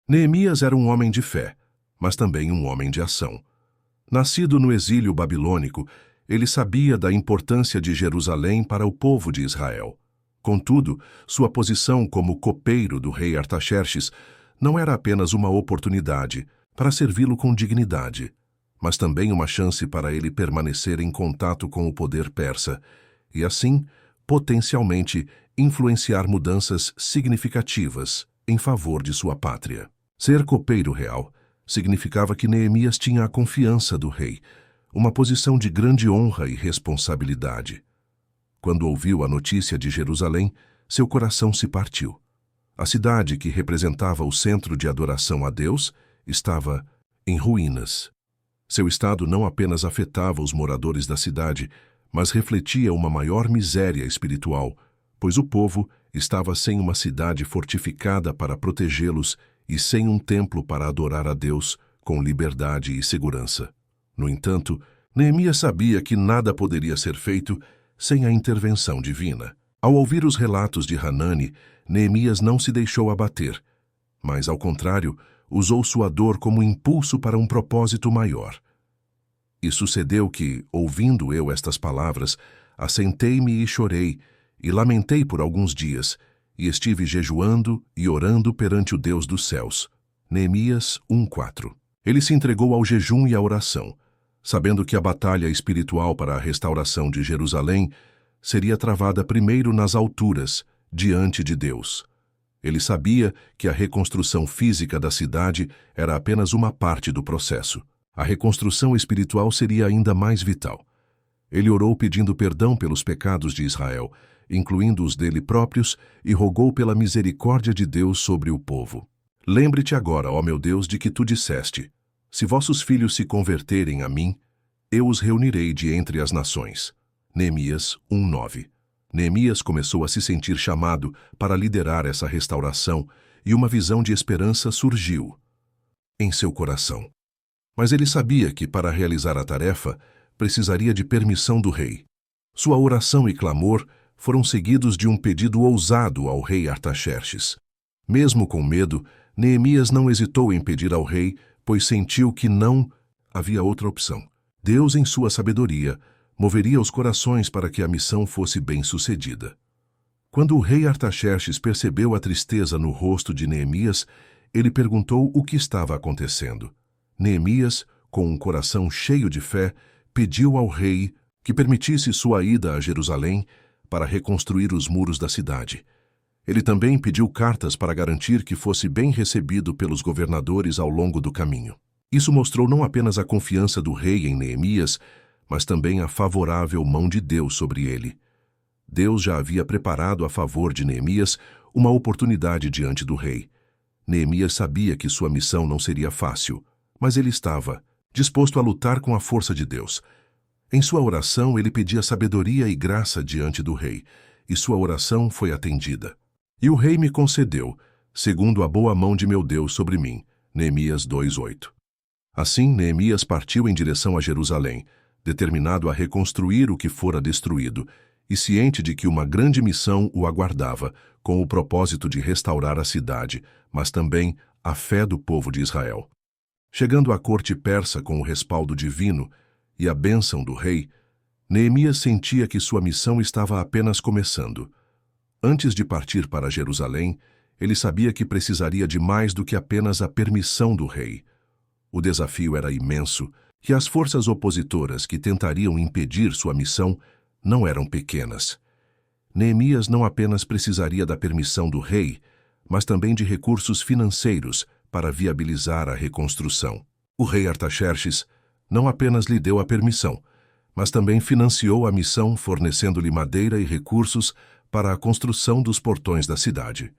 Neemias era um homem de fé, mas também um homem de ação. Nascido no exílio babilônico, ele sabia da importância de Jerusalém para o povo de Israel. Contudo, sua posição como copeiro do rei Artaxerxes não era apenas uma oportunidade para servi-lo com dignidade, mas também uma chance para ele permanecer em contato com o poder persa e, assim, potencialmente influenciar mudanças significativas em favor de sua pátria. Ser copeiro real significava que Neemias tinha a confiança do rei, uma posição de grande honra e responsabilidade. Quando ouviu a notícia de Jerusalém, seu coração se partiu. A cidade, que representava o centro de adoração a Deus, estava em ruínas. Seu estado não apenas afetava os moradores da cidade, mas refletia uma maior miséria espiritual, pois o povo estava sem uma cidade fortificada para protegê-los e sem um templo para adorar a Deus com liberdade e segurança. No entanto, Neemias sabia que nada poderia ser feito sem a intervenção divina. Ao ouvir os relatos de Hanani, Neemias não se deixou abater, mas, ao contrário, usou sua dor como impulso para um propósito maior. E sucedeu que, ouvindo eu estas palavras, assentei-me e chorei, e lamentei por alguns dias, e estive jejuando e orando perante o Deus dos céus. Neemias 1:4. Ele se entregou ao jejum e à oração, sabendo que a batalha espiritual para a restauração de Jerusalém seria travada primeiro nas alturas, diante de Deus. Ele sabia que a reconstrução física da cidade era apenas uma parte do processo. A reconstrução espiritual seria ainda mais vital. Ele orou pedindo perdão pelos pecados de Israel, incluindo os dele próprios, e rogou pela misericórdia de Deus sobre o povo. Lembre-te agora, ó meu Deus, de que tu disseste: se vossos filhos se converterem a mim, eu os reunirei de entre as nações. Neemias 1:9. Neemias começou a se sentir chamado para liderar essa restauração, e uma visão de esperança surgiu em seu coração. Mas ele sabia que, para realizar a tarefa, precisaria de permissão do rei. Sua oração e clamor foram seguidos de um pedido ousado ao rei Artaxerxes. Mesmo com medo, Neemias não hesitou em pedir ao rei, pois sentiu que não havia outra opção. Deus, em sua sabedoria, moveria os corações para que a missão fosse bem-sucedida. Quando o rei Artaxerxes percebeu a tristeza no rosto de Neemias, ele perguntou o que estava acontecendo. Neemias, com um coração cheio de fé, pediu ao rei que permitisse sua ida a Jerusalém para reconstruir os muros da cidade. Ele também pediu cartas para garantir que fosse bem recebido pelos governadores ao longo do caminho. Isso mostrou não apenas a confiança do rei em Neemias, mas também a favorável mão de Deus sobre ele. Deus já havia preparado a favor de Neemias uma oportunidade diante do rei. Neemias sabia que sua missão não seria fácil, mas ele estava disposto a lutar com a força de Deus. Em sua oração, ele pedia sabedoria e graça diante do rei, e sua oração foi atendida. E o rei me concedeu, segundo a boa mão de meu Deus sobre mim. Neemias 2:8. Assim, Neemias partiu em direção a Jerusalém, determinado a reconstruir o que fora destruído, e ciente de que uma grande missão o aguardava, com o propósito de restaurar a cidade, mas também a fé do povo de Israel. Chegando à corte persa com o respaldo divino e a bênção do rei, Neemias sentia que sua missão estava apenas começando. Antes de partir para Jerusalém, ele sabia que precisaria de mais do que apenas a permissão do rei. O desafio era imenso, e as forças opositoras que tentariam impedir sua missão não eram pequenas. Neemias não apenas precisaria da permissão do rei, mas também de recursos financeiros para viabilizar a reconstrução. O rei Artaxerxes não apenas lhe deu a permissão, mas também financiou a missão, fornecendo-lhe madeira e recursos para a construção dos portões da cidade.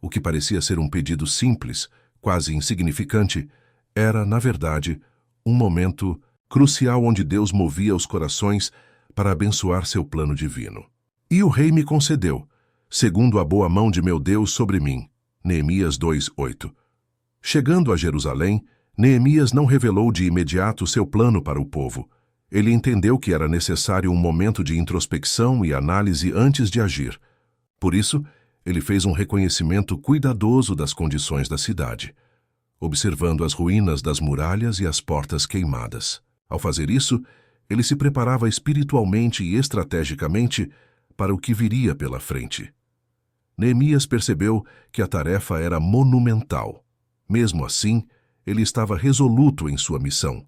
O que parecia ser um pedido simples, quase insignificante, era, na verdade, um momento crucial onde Deus movia os corações para abençoar seu plano divino. E o rei me concedeu, segundo a boa mão de meu Deus sobre mim. Neemias 2:8. Chegando a Jerusalém, Neemias não revelou de imediato seu plano para o povo. Ele entendeu que era necessário um momento de introspecção e análise antes de agir. Por isso, ele fez um reconhecimento cuidadoso das condições da cidade. observando as ruínas das muralhas e as portas queimadas. Ao fazer isso, ele se preparava espiritualmente e estrategicamente para o que viria pela frente. Neemias percebeu que a tarefa era monumental. Mesmo assim, ele estava resoluto em sua missão.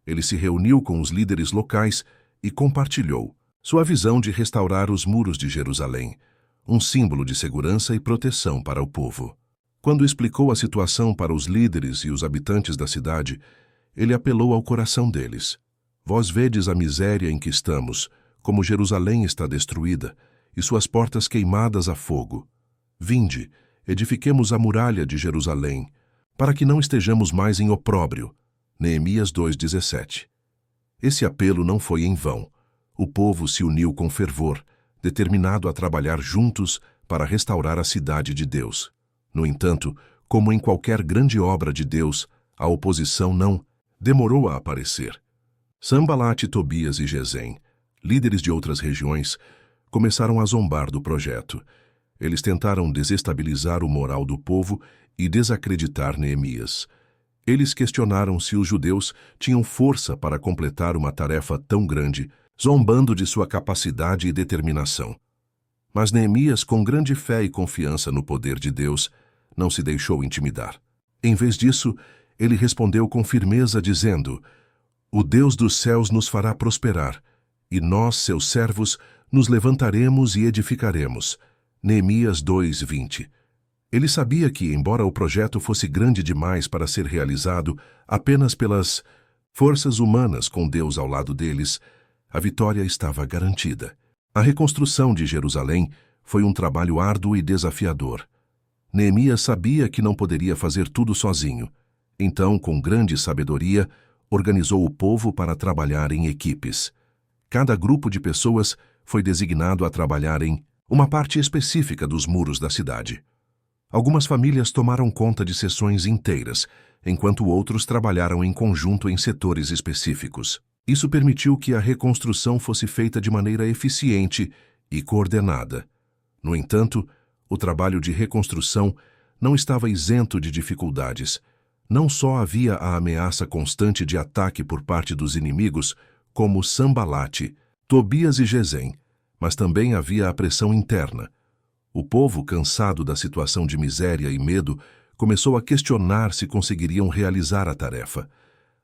Ele se reuniu com os líderes locais e compartilhou sua visão de restaurar os muros de Jerusalém, um símbolo de segurança e proteção para o povo. Quando explicou a situação para os líderes e os habitantes da cidade, ele apelou ao coração deles. Vós vedes a miséria em que estamos, como Jerusalém está destruída, e suas portas queimadas a fogo. Vinde, edifiquemos a muralha de Jerusalém, para que não estejamos mais em opróbrio. Neemias 2,17. Esse apelo não foi em vão. O povo se uniu com fervor, determinado a trabalhar juntos para restaurar a cidade de Deus. No entanto, como em qualquer grande obra de Deus, a oposição não demorou a aparecer. Sanbalat, Tobias e Gesem, líderes de outras regiões, começaram a zombar do projeto. Eles tentaram desestabilizar o moral do povo e desacreditar Neemias. Eles questionaram se os judeus tinham força para completar uma tarefa tão grande, zombando de sua capacidade e determinação. Mas Neemias, com grande fé e confiança no poder de Deus, não se deixou intimidar. Em vez disso, ele respondeu com firmeza, dizendo: O Deus dos céus nos fará prosperar, e nós, seus servos, nos levantaremos e edificaremos. Neemias 2:20. Ele sabia que, embora o projeto fosse grande demais para ser realizado apenas pelas forças humanas com Deus ao lado deles, a vitória estava garantida. A reconstrução de Jerusalém foi um trabalho árduo e desafiador. Neemias sabia que não poderia fazer tudo sozinho. Então, com grande sabedoria, organizou o povo para trabalhar em equipes. Cada grupo de pessoas foi designado a trabalhar em uma parte específica dos muros da cidade. Algumas famílias tomaram conta de seções inteiras, enquanto outros trabalharam em conjunto em setores específicos. Isso permitiu que a reconstrução fosse feita de maneira eficiente e coordenada. No entanto, o trabalho de reconstrução não estava isento de dificuldades. Não só havia a ameaça constante de ataque por parte dos inimigos, como Sanbalat, Tobias e Gesem, mas também havia a pressão interna. O povo, cansado da situação de miséria e medo, começou a questionar se conseguiriam realizar a tarefa.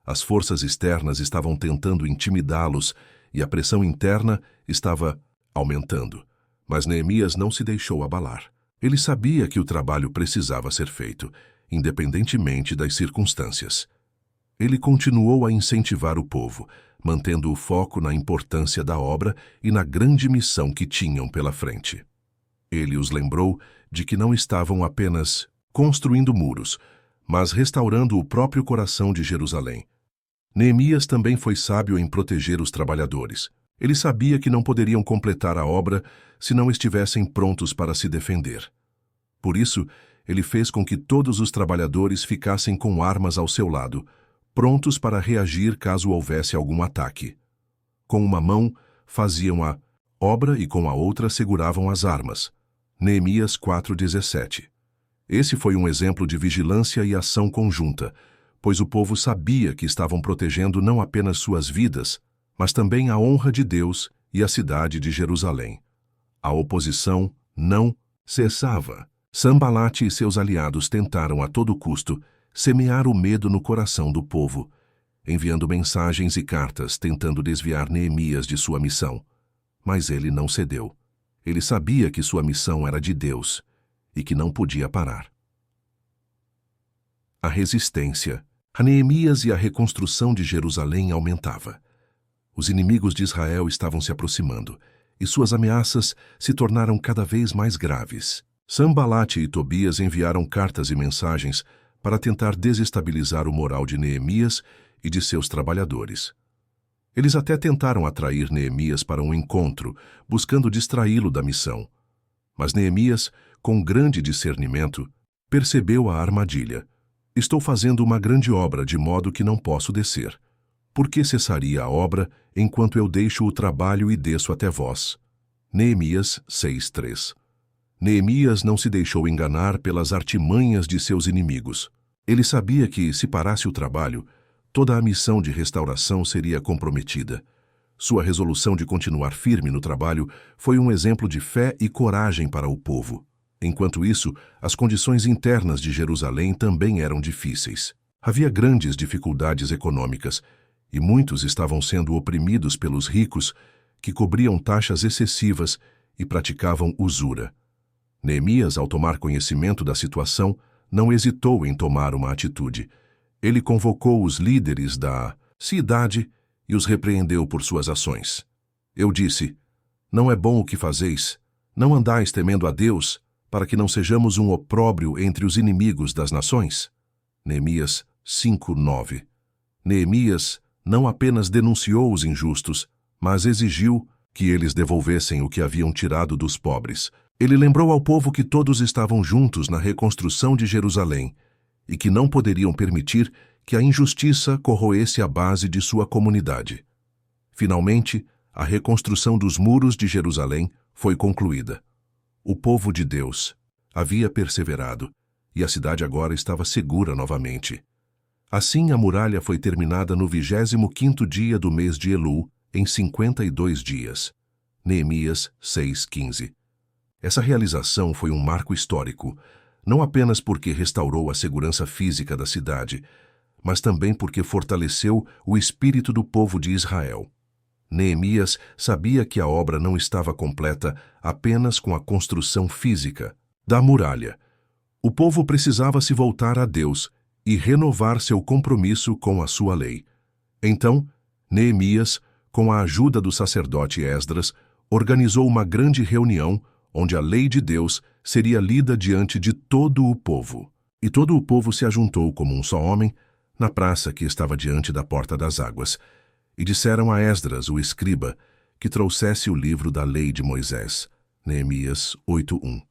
As forças externas estavam tentando intimidá-los e a pressão interna estava aumentando. Mas Neemias não se deixou abalar. Ele sabia que o trabalho precisava ser feito, independentemente das circunstâncias. Ele continuou a incentivar o povo, mantendo o foco na importância da obra e na grande missão que tinham pela frente. Ele os lembrou de que não estavam apenas construindo muros, mas restaurando o próprio coração de Jerusalém. Neemias também foi sábio em proteger os trabalhadores. Ele sabia que não poderiam completar a obra se não estivessem prontos para se defender. Por isso, ele fez com que todos os trabalhadores ficassem com armas ao seu lado, prontos para reagir caso houvesse algum ataque. Com uma mão, faziam a obra e com a outra seguravam as armas. Neemias 4:17. Esse foi um exemplo de vigilância e ação conjunta, pois o povo sabia que estavam protegendo não apenas suas vidas, mas também a honra de Deus e a cidade de Jerusalém. A oposição não cessava. Sanbalat e seus aliados tentaram a todo custo semear o medo no coração do povo, enviando mensagens e cartas tentando desviar Neemias de sua missão. Mas ele não cedeu. Ele sabia que sua missão era de Deus e que não podia parar. A resistência a Neemias e a reconstrução de Jerusalém aumentava. Os inimigos de Israel estavam se aproximando e suas ameaças se tornaram cada vez mais graves. Sanbalat e Tobias enviaram cartas e mensagens para tentar desestabilizar o moral de Neemias e de seus trabalhadores. Eles até tentaram atrair Neemias para um encontro, buscando distraí-lo da missão. Mas Neemias, com grande discernimento, percebeu a armadilha. Estou fazendo uma grande obra de modo que não posso descer. Por que cessaria a obra enquanto eu deixo o trabalho e desço até vós? Neemias 6:3. Neemias não se deixou enganar pelas artimanhas de seus inimigos. Ele sabia que, se parasse o trabalho, toda a missão de restauração seria comprometida. Sua resolução de continuar firme no trabalho foi um exemplo de fé e coragem para o povo. Enquanto isso, as condições internas de Jerusalém também eram difíceis. Havia grandes dificuldades econômicas, e muitos estavam sendo oprimidos pelos ricos, que cobriam taxas excessivas e praticavam usura. Neemias, ao tomar conhecimento da situação, não hesitou em tomar uma atitude. Ele convocou os líderes da cidade e os repreendeu por suas ações. Eu disse: não é bom o que fazeis, não andais temendo a Deus, para que não sejamos um opróbrio entre os inimigos das nações. Neemias 5:9. Neemias não apenas denunciou os injustos, mas exigiu que eles devolvessem o que haviam tirado dos pobres. Ele lembrou ao povo que todos estavam juntos na reconstrução de Jerusalém e que não poderiam permitir que a injustiça corroesse a base de sua comunidade. Finalmente, a reconstrução dos muros de Jerusalém foi concluída. O povo de Deus havia perseverado e a cidade agora estava segura novamente. Assim, a muralha foi terminada no 25º dia do mês de Elul, em 52 dias. Neemias 6:15. Essa realização foi um marco histórico, não apenas porque restaurou a segurança física da cidade, mas também porque fortaleceu o espírito do povo de Israel. Neemias sabia que a obra não estava completa apenas com a construção física da muralha. O povo precisava se voltar a Deus e renovar seu compromisso com a sua lei. Então, Neemias, com a ajuda do sacerdote Esdras, organizou uma grande reunião onde a lei de Deus seria lida diante de todo o povo. E todo o povo se ajuntou como um só homem na praça que estava diante da porta das águas, e disseram a Esdras, o escriba, que trouxesse o livro da lei de Moisés. Neemias 8:1.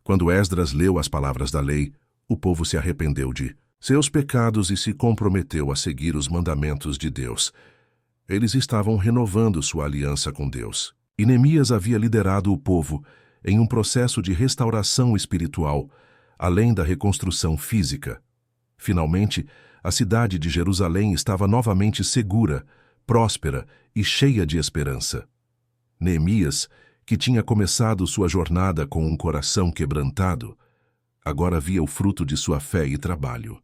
Quando Esdras leu as palavras da lei, o povo se arrependeu de seus pecados e se comprometeu a seguir os mandamentos de Deus. Eles estavam renovando sua aliança com Deus. E Neemias havia liderado o povo em um processo de restauração espiritual, além da reconstrução física. Finalmente, a cidade de Jerusalém estava novamente segura, próspera e cheia de esperança. Neemias, que tinha começado sua jornada com um coração quebrantado, agora via o fruto de sua fé e trabalho.